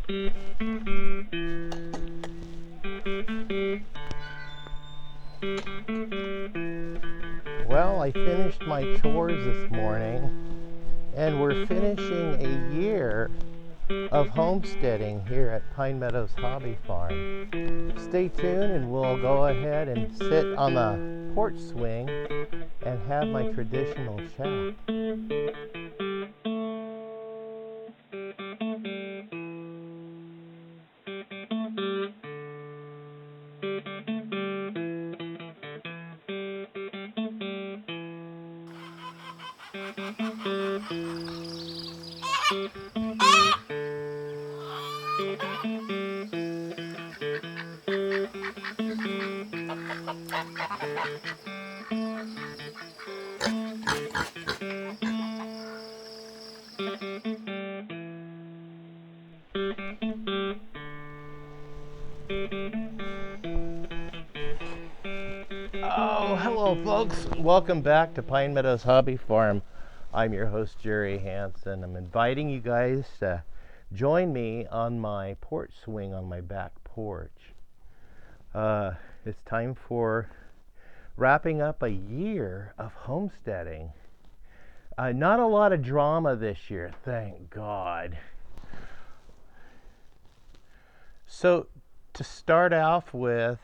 Well, I finished my chores this morning, and we're finishing a year of homesteading here at Pine Meadows Hobby Farm. Stay tuned and we'll go ahead and sit on the porch swing and have my traditional chat. Oh, hello folks. Welcome back to Pine Meadows Hobby Farm. I'm your host, Jerry Hansen. I'm inviting you guys to join me on my porch swing on my back porch. It's time for wrapping up a year of homesteading. Not a lot of drama this year, thank God. So to start off with,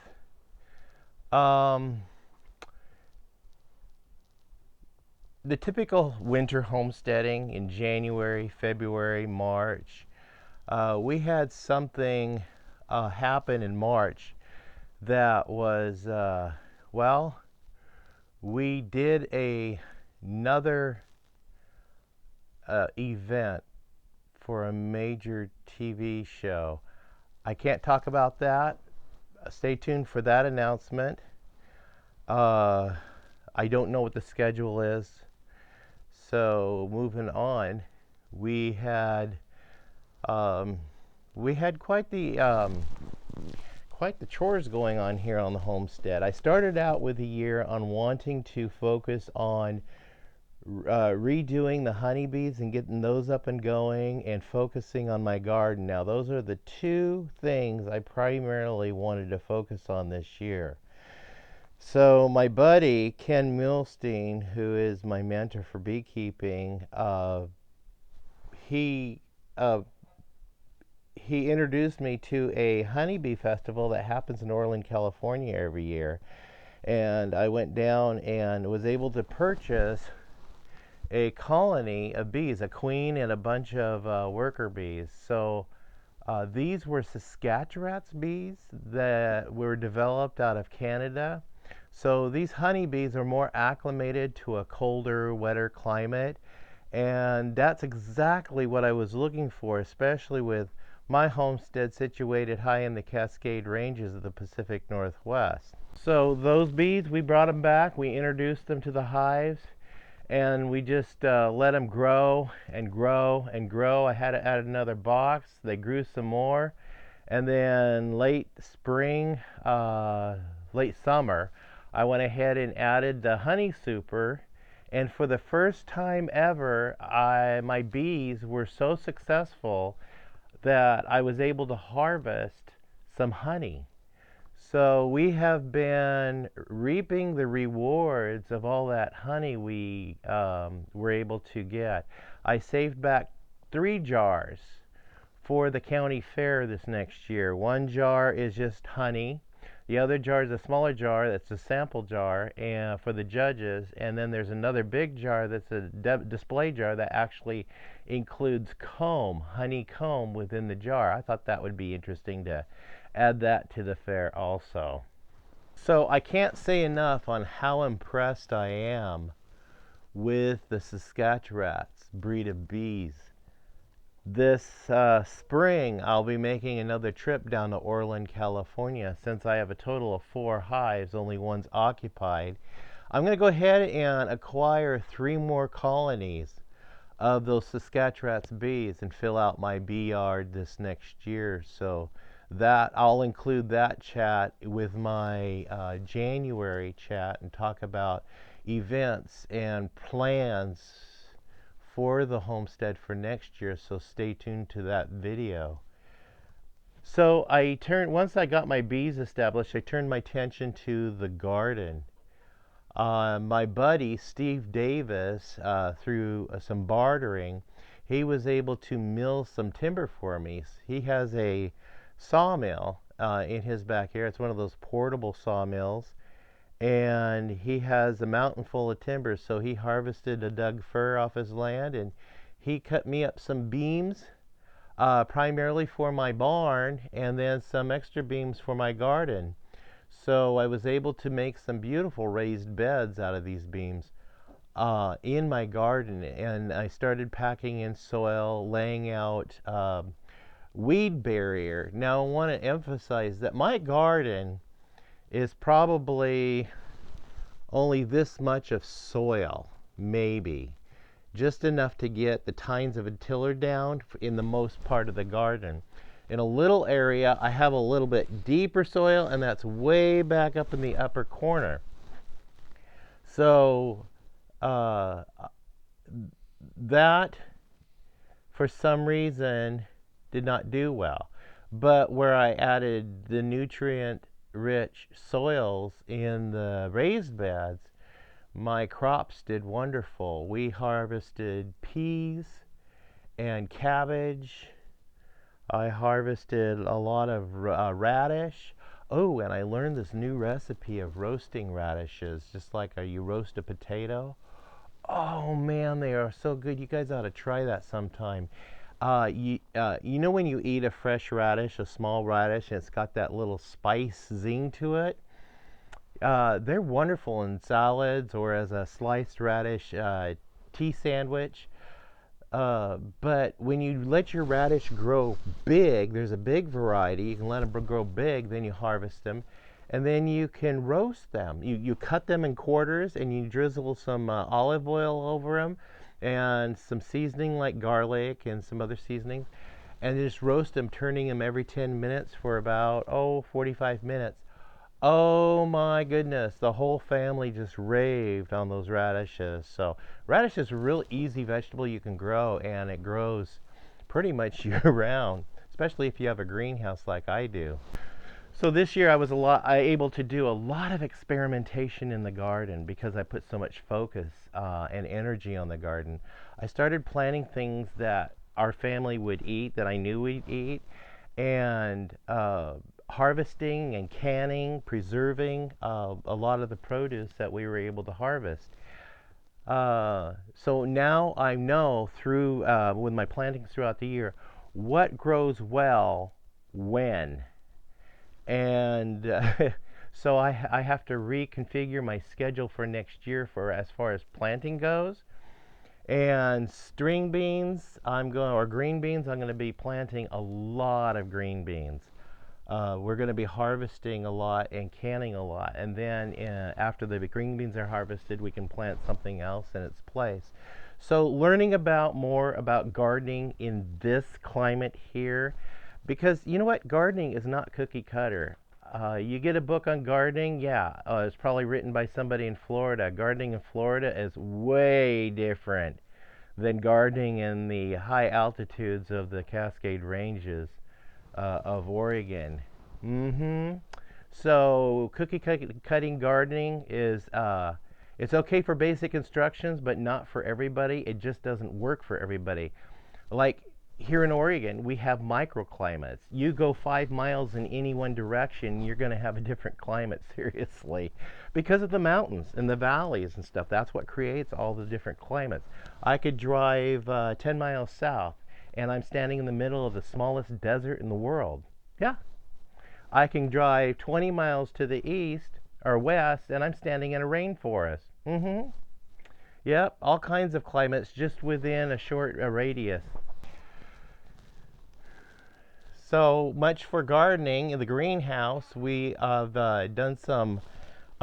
the typical winter homesteading in January, February, March. We had something happen in March that was, well, we did another event for a major TV show. I can't talk about that. Stay tuned for that announcement. I don't know what the schedule is. So moving on, we had quite the chores going on here on the homestead. I started out with a year on wanting to focus on redoing the honeybees and getting those up and going, and focusing on my garden. Now those are the two things I primarily wanted to focus on this year. So my buddy Ken Milstein, who is my mentor for beekeeping, he introduced me to a honeybee festival that happens in Orland, California every year. And I went down and was able to purchase a colony of bees, a queen and a bunch of worker bees. So these were Saskatchewan's bees that were developed out of Canada. So these honeybees are more acclimated to a colder, wetter climate, and that's exactly what I was looking for, especially with my homestead situated high in the Cascade Ranges of the Pacific Northwest. So those bees, we brought them back, we introduced them to the hives, and we just let them grow and grow and grow. I had to add another box. They grew some more, and then late spring, late summer, I went ahead and added the honey super, and for the first time ever, my bees were so successful that I was able to harvest some honey. So we have been reaping the rewards of all that honey we were able to get. I saved back 3 jars for the county fair this next year. 1 jar is just honey. The other jar is a smaller jar that's a sample jar and for the judges, and then there's another big jar that's a display jar that actually includes comb, honey comb within the jar. I thought that would be interesting to add that to the fair also. So I can't say enough on how impressed I am with the Saskatchewan's breed of bees. This spring, I'll be making another trip down to Orland, California. Since I have a total of 4 hives, only one's occupied. I'm going to go ahead and acquire 3 more colonies of those Saskatchewan's bees and fill out my bee yard this next year. So that I'll include that chat with my January chat and talk about events and plans for the homestead for next year, so stay tuned to that video. So once I got my bees established, I turned my attention to the garden. My buddy, Steve Davis, through some bartering, he was able to mill some timber for me. He has a sawmill in his backyard. It's one of those portable sawmills. And he has a mountain full of timber, so he harvested a Doug fir off his land, and he cut me up some beams, primarily for my barn, and then some extra beams for my garden. So I was able to make some beautiful raised beds out of these beams in my garden, and I started packing in soil, laying out weed barrier. Now I want to emphasize that my garden is probably only this much of soil, maybe. Just enough to get the tines of a tiller down in the most part of the garden. In a little area, I have a little bit deeper soil, and that's way back up in the upper corner. So uh, that, for some reason, did not do well. But where I added the nutrient-rich soils in the raised beds, my crops did wonderful. We harvested peas and cabbage. I harvested a lot of radish. Oh, and I learned this new recipe of roasting radishes, just like you roast a potato. Oh man, they are so good. You guys ought to try that sometime. You know when you eat a fresh radish, a small radish, and it's got that little spice zing to it? They're wonderful in salads or as a sliced radish tea sandwich. But when you let your radish grow big, there's a big variety. You can let them grow big, then you harvest them, and then you can roast them. You cut them in quarters and you drizzle some olive oil over them and some seasoning like garlic and some other seasonings, and just roast them, turning them every 10 minutes for about, 45 minutes. Oh my goodness, the whole family just raved on those radishes. So radish is a real easy vegetable you can grow, and it grows pretty much year round, especially if you have a greenhouse like I do. So this year I able to do a lot of experimentation in the garden because I put so much focus and energy on the garden. I started planting things that our family would eat, that I knew we'd eat, and harvesting and canning, preserving a lot of the produce that we were able to harvest. So now I know through with my plantings throughout the year what grows well when, and so I have to reconfigure my schedule for next year for as far as planting goes. And string beans, or green beans, I'm going to be planting a lot of green beans. We're going to be harvesting a lot and canning a lot. And then after the green beans are harvested, we can plant something else in its place. So learning more about gardening in this climate here, because you know what? Gardening is not cookie cutter. You get a book on gardening, yeah, it's probably written by somebody in Florida. Gardening in Florida is way different than gardening in the high altitudes of the Cascade Ranges of Oregon. So cutting gardening is it's okay for basic instructions, but not for everybody. It just doesn't work for everybody. Like here in Oregon, we have microclimates. You go 5 miles in any one direction, you're going to have a different climate, seriously, because of the mountains and the valleys and stuff. That's what creates all the different climates. I could drive 10 miles south, and I'm standing in the middle of the smallest desert in the world. Yeah. I can drive 20 miles to the east or west, and I'm standing in a rainforest. Yep, all kinds of climates just within a short radius. So much for gardening. In the greenhouse, we have done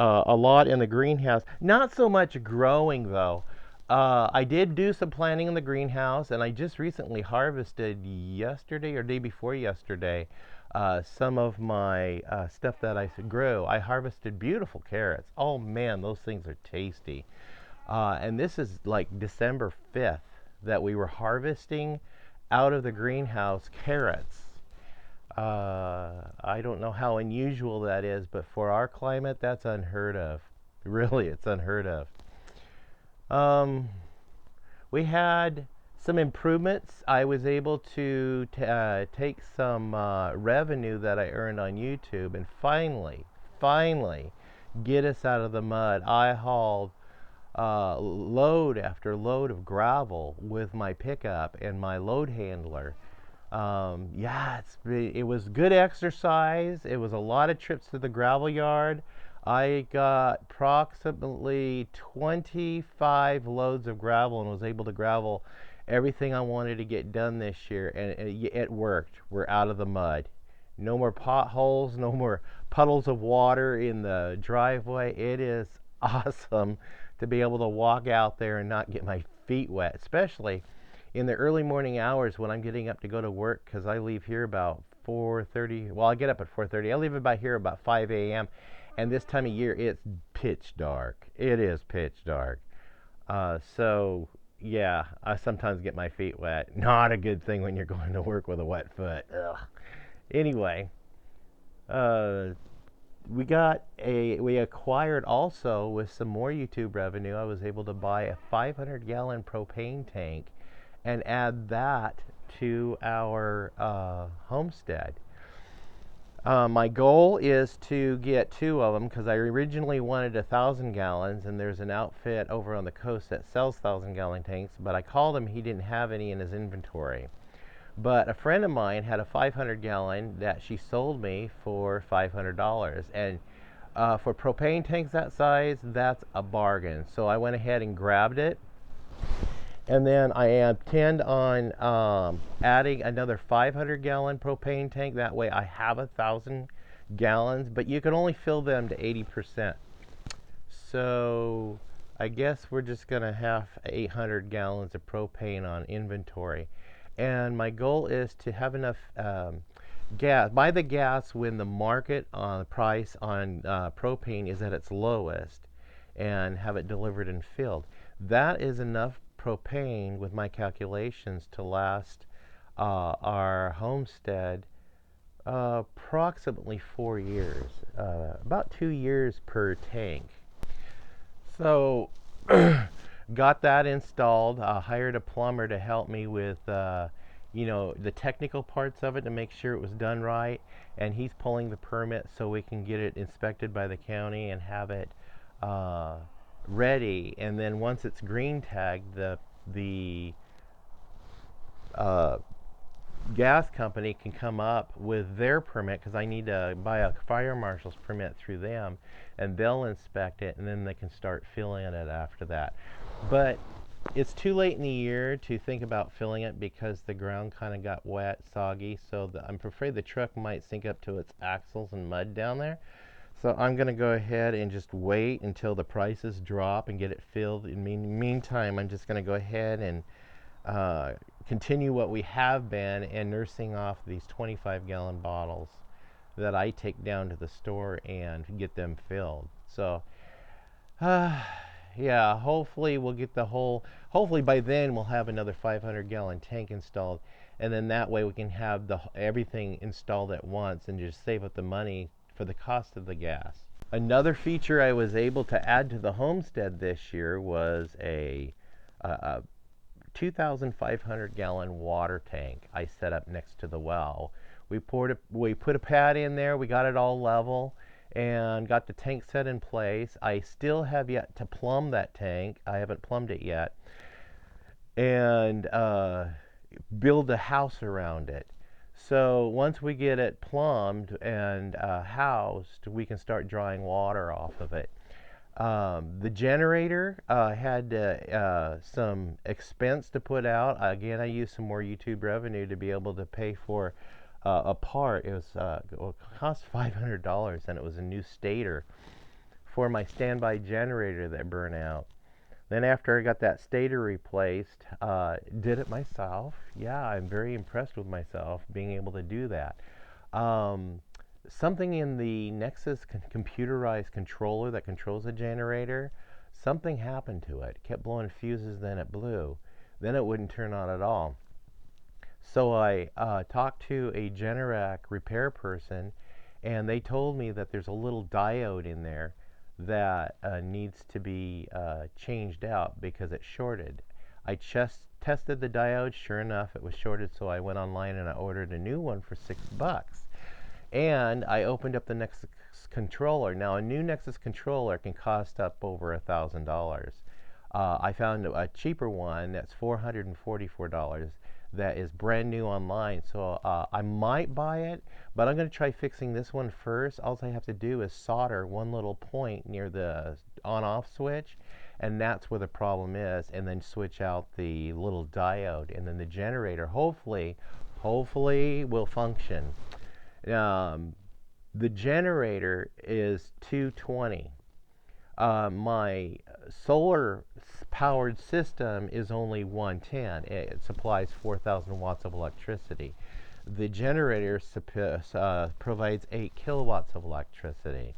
a lot in the greenhouse. Not so much growing though. I did do some planting in the greenhouse, and I just recently harvested yesterday or day before yesterday some of my stuff that I grew. I harvested beautiful carrots. Oh man, those things are tasty. And this is like December 5th that we were harvesting out of the greenhouse carrots. I don't know how unusual that is, but for our climate, that's unheard of. Really, it's unheard of. Um, we had some improvements. I was able to take some revenue that I earned on YouTube and finally get us out of the mud. I hauled load after load of gravel with my pickup and my load handler. Yeah, it was good exercise. It was a lot of trips to the gravel yard. I got approximately 25 loads of gravel and was able to gravel everything I wanted to get done this year, and it worked. We're out of the mud. No more potholes, no more puddles of water in the driveway. It is awesome to be able to walk out there and not get my feet wet, especially in the early morning hours when I'm getting up to go to work, because I leave here about 4:30. Well, I get up at 4:30. I leave about here about 5 a.m. And this time of year, it's pitch dark. It is pitch dark. So yeah, I sometimes get my feet wet. Not a good thing when you're going to work with a wet foot. Ugh. Anyway, uh, we acquired also with some more YouTube revenue. I was able to buy a 500-gallon propane tank and add that to our homestead. My goal is to get two of them because I originally wanted 1,000 gallons, and there's an outfit over on the coast that sells 1,000-gallon tanks, but I called him, he didn't have any in his inventory. But a friend of mine had a 500-gallon that she sold me for $500, and for propane tanks that size, that's a bargain. So I went ahead and grabbed it, and then I intend on adding another 500-gallon propane tank. That way I have 1,000 gallons, but you can only fill them to 80%. So I guess we're just going to have 800 gallons of propane on inventory. And my goal is to have enough gas, buy the gas when the market price on propane is at its lowest, and have it delivered and filled. That is enough propane with my calculations to last our homestead approximately 4 years, about 2 years per tank. So got that installed. Hired a plumber to help me with the technical parts of it to make sure it was done right, and he's pulling the permit so we can get it inspected by the county and have it ready. And then once it's green tagged, the uh, gas company can come up with their permit, because I need to buy a fire marshal's permit through them, and they'll inspect it, and then they can start filling it after that. But it's too late in the year to think about filling it because the ground kind of got wet, soggy, so I'm afraid the truck might sink up to its axles and mud down there. So I'm going to go ahead and just wait until the prices drop and get it filled. In the meantime, I'm just going to go ahead and continue what we have been, and nursing off these 25-gallon bottles that I take down to the store and get them filled. So yeah, hopefully we'll get hopefully by then we'll have another 500-gallon tank installed, and then that way we can have everything installed at once and just save up the money for the cost of the gas. Another feature I was able to add to the homestead this year was a 2,500-gallon water tank I set up next to the well. We put a pad in there, we got it all level, and got the tank set in place. I still have yet to plumb that tank. I haven't plumbed it yet. And build a house around it. So once we get it plumbed and housed, we can start drawing water off of it. The generator had some expense to put out. Again, I used some more YouTube revenue to be able to pay for a part. It cost $500, and it was a new stator for my standby generator that burned out. Then after I got that stator replaced, did it myself. Yeah, I'm very impressed with myself being able to do that. Something in the Nexus computerized controller that controls the generator, something happened to it. It kept blowing fuses, then it blew. Then it wouldn't turn on at all. So I talked to a Generac repair person, and they told me that there's a little diode in there that needs to be changed out because it shorted. I just tested the diode. Sure enough, it was shorted, so I went online and I ordered a new one for $6. And I opened up the Nexus controller. Now, a new Nexus controller can cost up over $1,000. I found a cheaper one that's $444 that is brand new online. So I might buy it, but I'm going to try fixing this one first. All I have to do is solder one little point near the on-off switch, and that's where the problem is, and then switch out the little diode, and then the generator hopefully will function. The generator is 220. My solar powered system is only 110. It supplies 4,000 watts of electricity. The generator provides 8 kilowatts of electricity.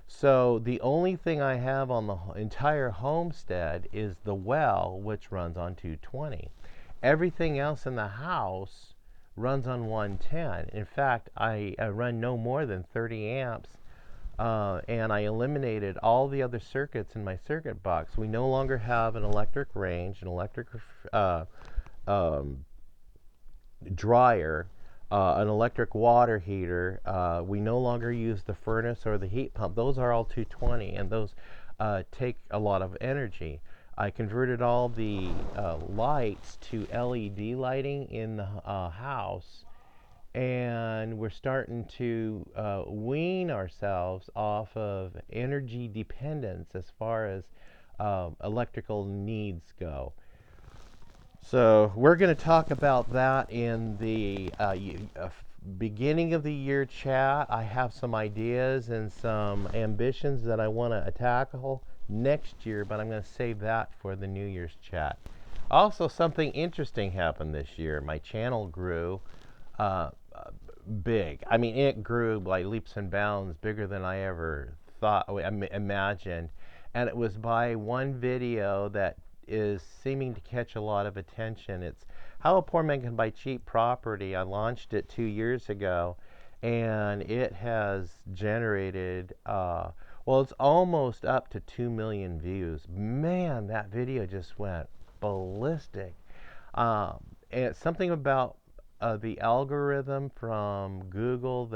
So the only thing I have on the entire homestead is the well, which runs on 220. Everything else in the house runs on 110. In fact, I run no more than 30 amps, and I eliminated all the other circuits in my circuit box. We no longer have an electric range, an electric um, dryer, an electric water heater. We no longer use the furnace or the heat pump. Those are all 220, and those take a lot of energy. I converted all the lights to LED lighting in the house, and we're starting to wean ourselves off of energy dependence as far as electrical needs go. So we're going to talk about that in the beginning of the year chat. I have some ideas and some ambitions that I want to tackle next year, but I'm going to save that for the New Year's chat. Also, something interesting happened this year. My channel grew big. I mean, it grew by leaps and bounds, bigger than I ever thought, imagined. And it was by one video that is seeming to catch a lot of attention. It's How a Poor Man Can Buy Cheap Property. I launched it 2 years ago, and it has generated, well, it's almost up to 2 million views. Man, that video just went ballistic. And it's something about the algorithm from Google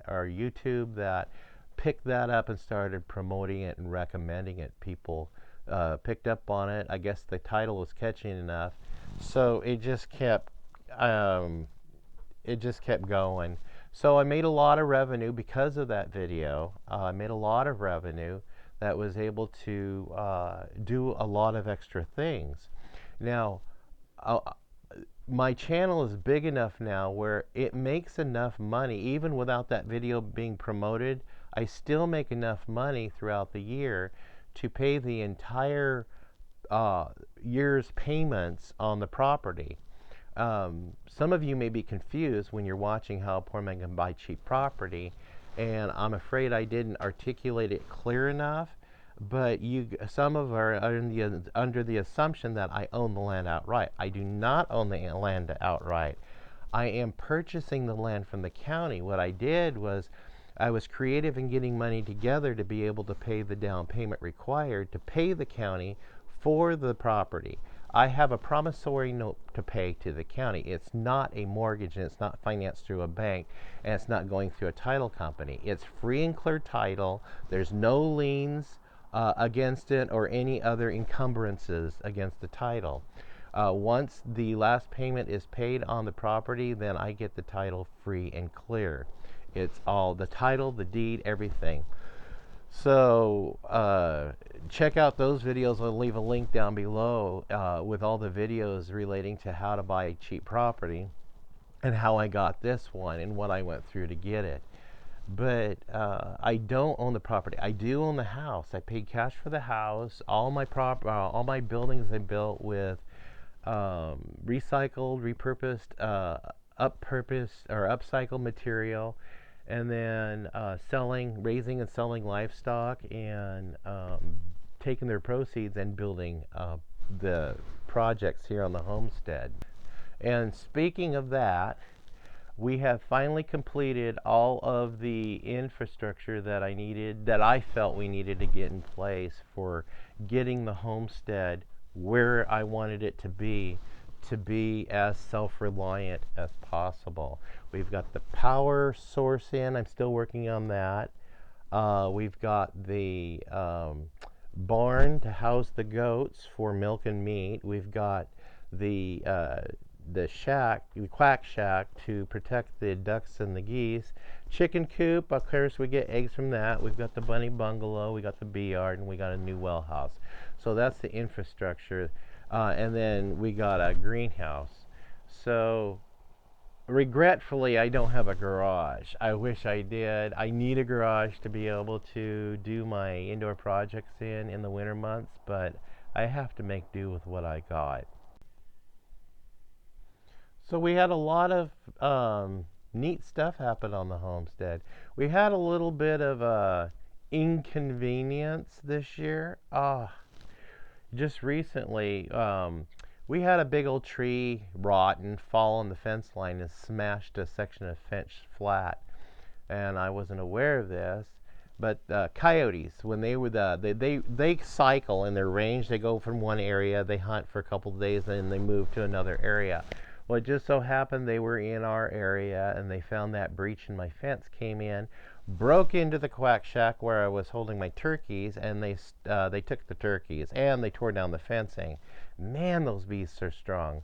or YouTube that picked that up and started promoting it and recommending it. People picked up on it. I guess the title was catchy enough, so it just kept going. So I made a lot of revenue because of that video. I made a lot of revenue that was able to do a lot of extra things. Now, my channel is big enough now where it makes enough money, even without that video being promoted. I still make enough money throughout the year to pay the entire year's payments on the property. Some of you may be confused when you're watching How a Poor Man Can Buy Cheap Property, and I'm afraid I didn't articulate it clear enough. But some of are under the assumption that I own the land outright. I do not own the land outright. I am purchasing the land from the county. What I did was I was creative in getting money together to be able to pay the down payment required to pay the county for the property. I have a promissory note to pay to the county. It's not a mortgage, and it's not financed through a bank, and it's not going through a title company. It's free and clear title. There's no liens against it or any other encumbrances against the title. Once the last payment is paid on the property, then I get the title free and clear. It's all the title, the deed, everything. So check out those videos. I'll leave a link down below with all the videos relating to how to buy cheap property and how I got this one and what I went through to get it. But I don't own the property. I do own the house. I paid cash for the house. All my buildings I built with recycled, repurposed, upcycled material, and then raising and selling livestock, and taking their proceeds and building the projects here on the homestead. And speaking of that, we have finally completed all of the infrastructure that I felt we needed to get in place for getting the homestead where I wanted it to be as self-reliant as possible. We've got the power source in. I'm still working on that. We've got the barn to house the goats for milk and meat. We've got the shack, the quack shack, to protect the ducks and the geese. Chicken coop, of course, we get eggs from that. We've got the bunny bungalow, we got the bee yard, and we got a new well house. So that's the infrastructure. And then we got a greenhouse. So regretfully, I don't have a garage. I wish I did. I need a garage to be able to do my indoor projects in the winter months, but I have to make do with what I got. So we had a lot of neat stuff happen on the homestead. We had a little bit of a inconvenience this year. Just recently, we had a big old tree rotten, fall on the fence line and smashed a section of fence flat. And I wasn't aware of this. But coyotes, when they cycle in their range, they go from one area, they hunt for a couple of days, and then they move to another area. Well, it just so happened they were in our area, and they found that breach in my fence, came in, broke into the quack shack where I was holding my turkeys, and they took the turkeys, and they tore down the fencing. Man, those beasts are strong.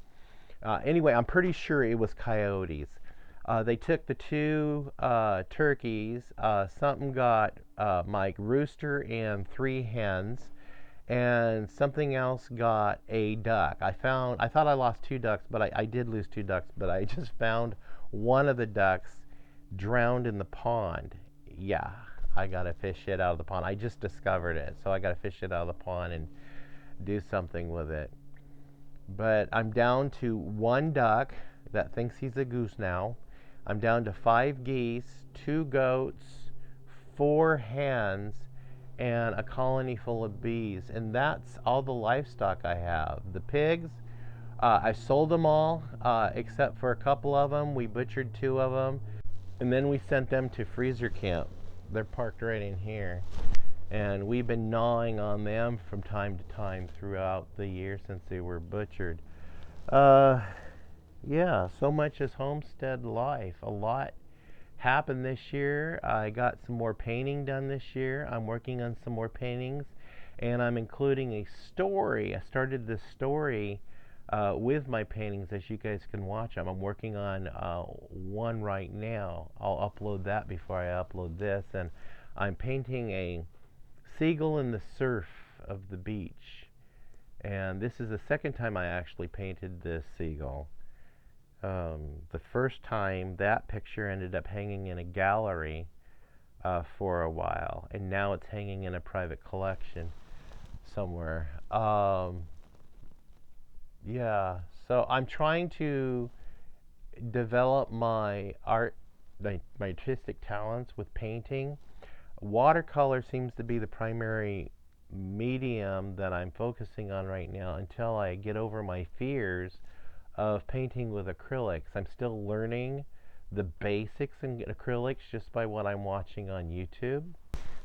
Anyway, I'm pretty sure it was coyotes. They took the two turkeys. Something got my rooster and 3 hens, and something else got a duck. I thought I lost 2 ducks, but I did lose 2 ducks, but I just found one of the ducks drowned in the pond. Yeah, I gotta fish it out of the pond. I just discovered it, so I gotta fish it out of the pond and do something with it. But I'm down to 1 duck that thinks he's a goose now. I'm down to 5 geese, 2 goats, 4 hens, and a colony full of bees. And that's all the livestock I have. The pigs, I sold them all, except for a couple of them. We butchered 2 of them, and then we sent them to freezer camp. They're parked right in here. And we've been gnawing on them from time to time throughout the year since they were butchered. Yeah, so much is homestead life. A lot happened this year. I got some more painting done this year. I'm working on some more paintings, and I'm including a story. I started this story with my paintings, as you guys can watch them. I'm working on one right now. I'll upload that before I upload this, and I'm painting a seagull in the surf of the beach. And this is the second time I actually painted this seagull. The first time, that picture ended up hanging in a gallery for a while, and now it's hanging in a private collection somewhere. Yeah, so I'm trying to develop my my artistic talents with painting. Watercolor seems to be the primary medium that I'm focusing on right now until I get over my fears of painting with acrylics. I'm still learning the basics in acrylics just by what I'm watching on YouTube.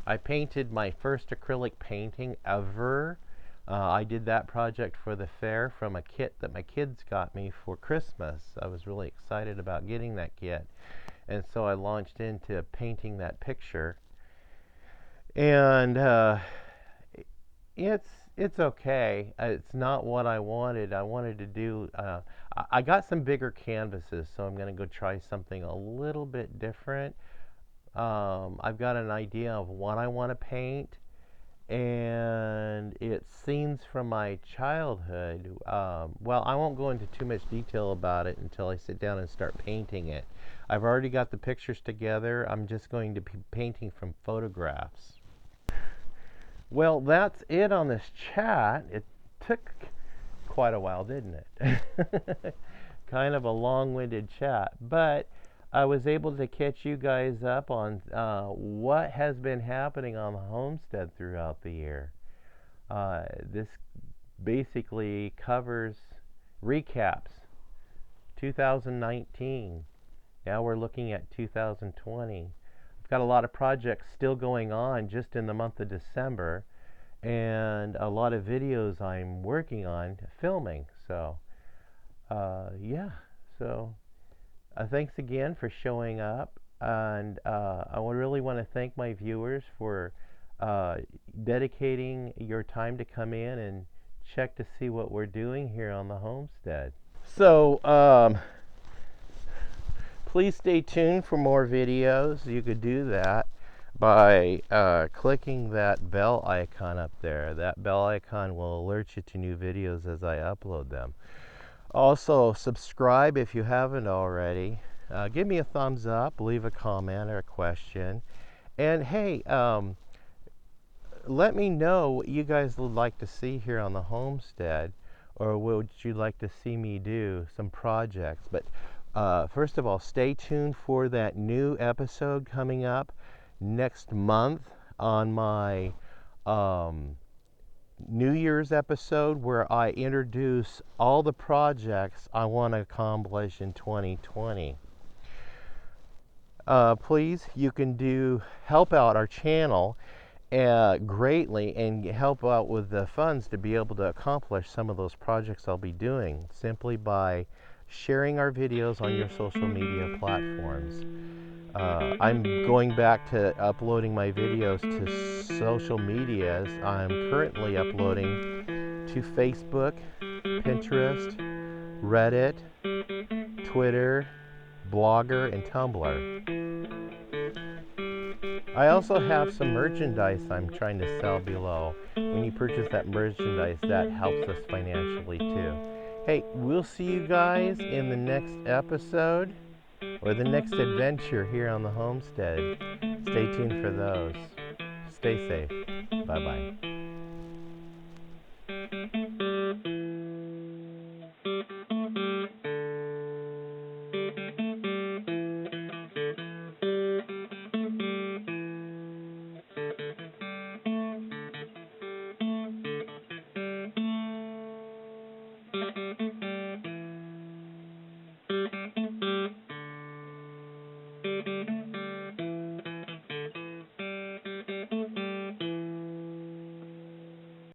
I painted my first acrylic painting ever. I did that project for the fair from a kit that my kids got me for Christmas. I was really excited about getting that kit, and so I launched into painting that picture. And it's okay. It's not what I wanted. I wanted to do. I got some bigger canvases, so I'm going to go try something a little bit different. I've got an idea of what I want to paint, and it's scenes from my childhood. Well, I won't go into too much detail about it until I sit down and start painting it. I've already got the pictures together. I'm just going to be painting from photographs. Well, that's it on this chat. It took quite a while, didn't it? Kind of a long-winded chat, but I was able to catch you guys up on what has been happening on the homestead throughout the year. This basically recaps 2019. Now we're looking at 2020. I've got a lot of projects still going on just in the month of December, and a lot of videos I'm working on filming. So, yeah. So, thanks again for showing up, and I really want to thank my viewers for dedicating your time to come in and check to see what we're doing here on the homestead. So, please stay tuned for more videos. You could do that by clicking that bell icon up there. That bell icon will alert you to new videos as I upload them. Also, subscribe if you haven't already. Give me a thumbs up, leave a comment or a question. And hey, let me know what you guys would like to see here on the homestead, or what would you like to see me do, some projects. But first of all, stay tuned for that new episode coming up next month on my New Year's episode, where I introduce all the projects I want to accomplish in 2020. Please, you can help out our channel greatly and help out with the funds to be able to accomplish some of those projects I'll be doing, simply by sharing our videos on your social media platforms. I'm going back to uploading my videos to social medias. I'm currently uploading to Facebook, Pinterest, Reddit, Twitter, Blogger, and Tumblr. I also have some merchandise I'm trying to sell below. When you purchase that merchandise, that helps us financially too. Hey, we'll see you guys in the next episode or the next adventure here on the homestead. Stay tuned for those. Stay safe. Bye-bye.